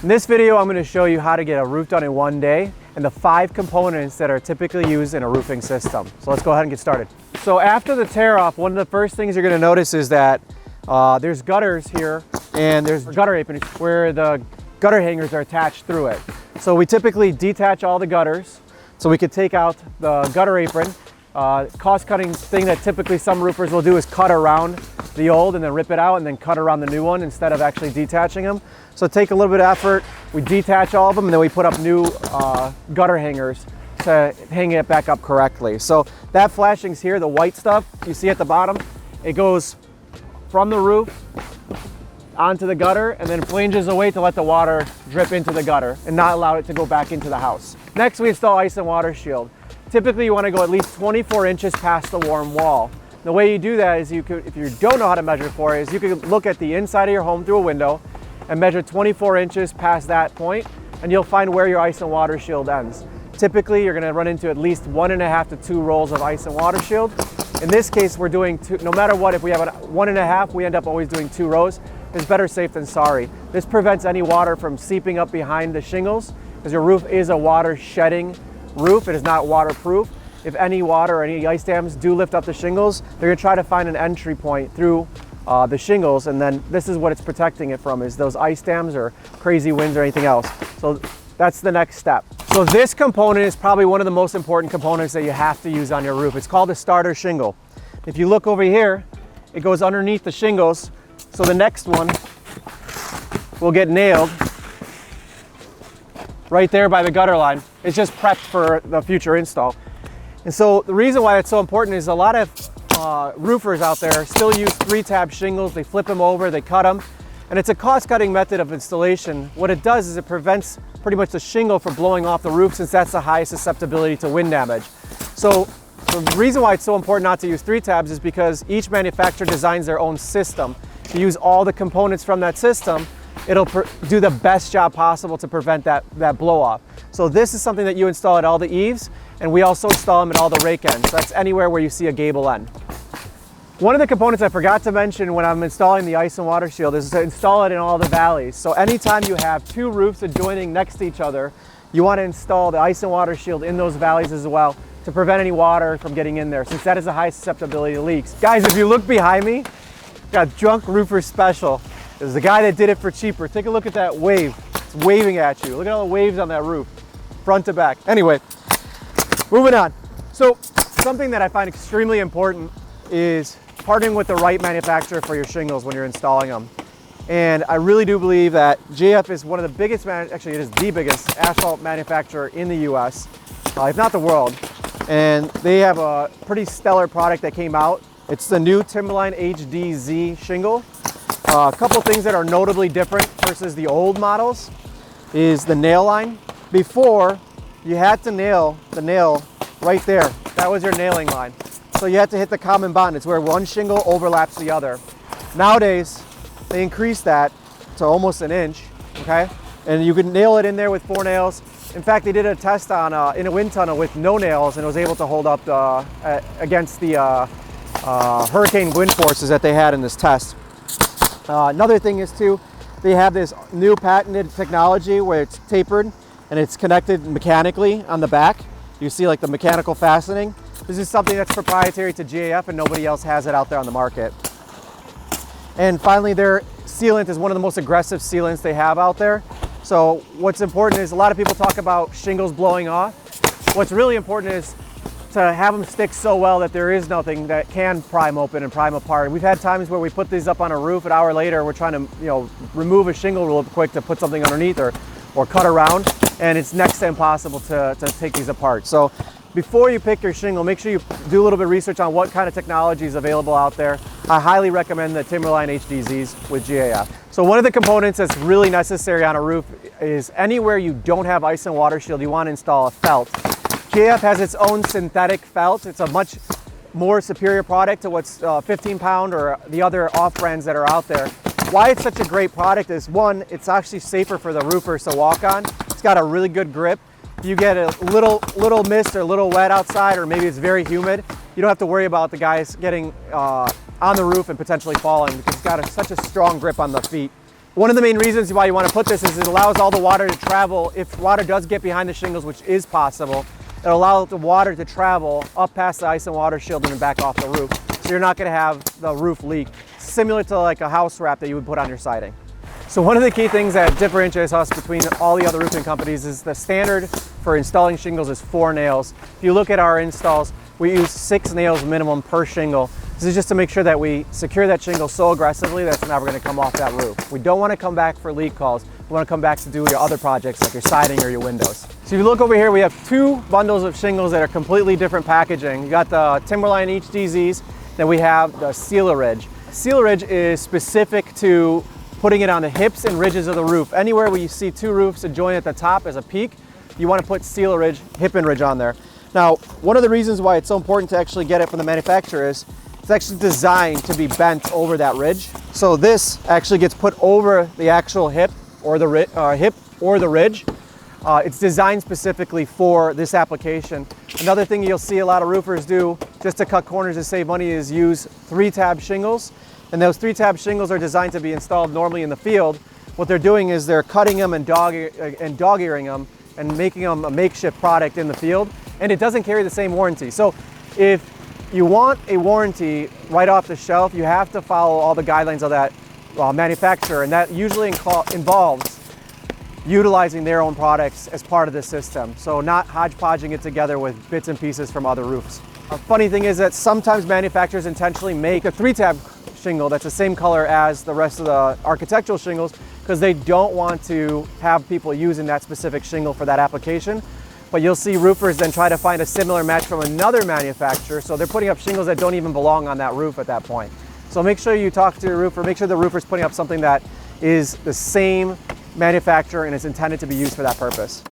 In this video, I'm going to show you how to get a roof done in one day and the 5 components that are typically used in a roofing system. So let's go ahead and get started. So after the tear off, one of the first things you're going to notice is that there's gutters here and there's gutter aprons where the gutter hangers are attached through it. So we typically detach all the gutters so we could take out the gutter apron. Cost-cutting thing that typically some roofers will do is cut around the old and then rip it out and then cut around the new one instead of actually detaching them. So take a little bit of effort, we detach all of them and then we put up new gutter hangers to hang it back up correctly. So that flashing's here, the white stuff you see at the bottom, it goes from the roof onto the gutter and then flanges away to let the water drip into the gutter and not allow it to go back into the house. Next, we install ice and water shield. Typically you want to go at least 24 inches past the warm wall. The way you do that is if you don't know how to measure for it, is you could look at the inside of your home through a window and measure 24 inches past that point, and you'll find where your ice and water shield ends. Typically, you're going to run into at least 1.5 to 2 rolls of ice and water shield. In this case, we're doing 2, no matter what, if we have 1.5, we end up always doing 2 rows. It's better safe than sorry. This prevents any water from seeping up behind the shingles, because your roof is a water shedding roof. It is not waterproof. If any water or any ice dams do lift up the shingles, they're going to try to find an entry point through the shingles, and then this is what it's protecting it from, is those ice dams or crazy winds or anything else. So that's the next step. So this component is probably one of the most important components that you have to use on your roof. It's called a starter shingle. If you look over here, it goes underneath the shingles, so the next one will get nailed right there by the gutter line. It's just prepped for the future install. And so the reason why it's so important is a lot of roofers out there still use 3-tab shingles. They flip them over, they cut them, and it's a cost-cutting method of installation. What it does is it prevents pretty much the shingle from blowing off the roof, since that's the highest susceptibility to wind damage. So the reason why it's so important not to use 3-tabs is because each manufacturer designs their own system. If you use all the components from that system, it'll do the best job possible to prevent that blow off. So this is something that you install at all the eaves, and we also install them at all the rake ends. So that's anywhere where you see a gable end. One of the components I forgot to mention when I'm installing the ice and water shield is to install it in all the valleys. So anytime you have 2 roofs adjoining next to each other, you want to install the ice and water shield in those valleys as well to prevent any water from getting in there, since that is a high susceptibility to leaks. Guys, if you look behind me, got Drunk Roofer Special. There's the guy that did it for cheaper. Take a look at that wave. It's waving at you. Look at all the waves on that roof, front to back. Anyway, moving on. So something that I find extremely important is partnering with the right manufacturer for your shingles when you're installing them. And I really do believe that JF is one of the biggest, actually it is the biggest asphalt manufacturer in the US, if not the world. And they have a pretty stellar product that came out. It's the new Timberline HDZ shingle. A couple things that are notably different versus the old models is the nail line. Before, you had to nail the nail right there. That was your nailing line. So you had to hit the common bond. It's where one shingle overlaps the other. Nowadays, they increased that to almost 1 inch, okay? And you can nail it in there with 4 nails. In fact, they did a test on in a wind tunnel with no nails, and it was able to hold up against the hurricane wind forces that they had in this test. Another thing is too, they have this new patented technology where it's tapered and it's connected mechanically on the back. You see like the mechanical fastening. This is something that's proprietary to GAF and nobody else has it out there on the market. And finally, their sealant is one of the most aggressive sealants they have out there. So what's important is a lot of people talk about shingles blowing off. What's really important is to have them stick so well that there is nothing that can prime open and prime apart. We've had times where we put these up on a roof, an hour later we're trying to remove a shingle real quick to put something underneath or cut around, and it's next to impossible to take these apart. So before you pick your shingle, make sure you do a little bit of research on what kind of technology is available out there. I highly recommend the Timberline HDZs with GAF. So one of the components that's really necessary on a roof is anywhere you don't have ice and water shield, you want to install a felt. GAF has its own synthetic felt. It's a much more superior product to what's 15-pound or the other off-brands that are out there. Why it's such a great product is, one, it's actually safer for the roofers to walk on. It's got a really good grip. If you get a little mist or a little wet outside, or maybe it's very humid, you don't have to worry about the guys getting on the roof and potentially falling, because it's got such a strong grip on the feet. One of the main reasons why you want to put this is it allows all the water to travel. If water does get behind the shingles, which is possible, it'll allow the water to travel up past the ice and water shield and then back off the roof. So you're not going to have the roof leak, similar to like a house wrap that you would put on your siding. So one of the key things that differentiates us between all the other roofing companies is the standard for installing shingles is 4 nails. If you look at our installs, we use 6 nails minimum per shingle. This is just to make sure that we secure that shingle so aggressively that it's never going to come off that roof. We don't want to come back for leak calls. We want to come back to do your other projects like your siding or your windows. So if you look over here, we have 2 bundles of shingles that are completely different packaging. You got the Timberline HDZs, then we have the Seal Ridge. Seal Ridge is specific to putting it on the hips and ridges of the roof. Anywhere where you see 2 roofs adjoined at the top as a peak, you want to put Seal Ridge, hip and ridge on there. Now, one of the reasons why it's so important to actually get it from the manufacturer is it's actually designed to be bent over that ridge. So this actually gets put over the actual hip or the ridge. It's designed specifically for this application. Another thing you'll see a lot of roofers do just to cut corners and save money is use 3-tab shingles. And those 3-tab shingles are designed to be installed normally in the field. What they're doing is they're cutting them and dog-earing them and making them a makeshift product in the field. And it doesn't carry the same warranty. So if you want a warranty right off the shelf, you have to follow all the guidelines of that manufacturer. And that usually involves utilizing their own products as part of the system. So not hodgepodging it together with bits and pieces from other roofs. A funny thing is that sometimes manufacturers intentionally make a 3-tab shingle that's the same color as the rest of the architectural shingles because they don't want to have people using that specific shingle for that application. But you'll see roofers then try to find a similar match from another manufacturer, so they're putting up shingles that don't even belong on that roof at that point. So make sure you talk to your roofer, make sure the roofer's putting up something that is the same manufacturer and is intended to be used for that purpose.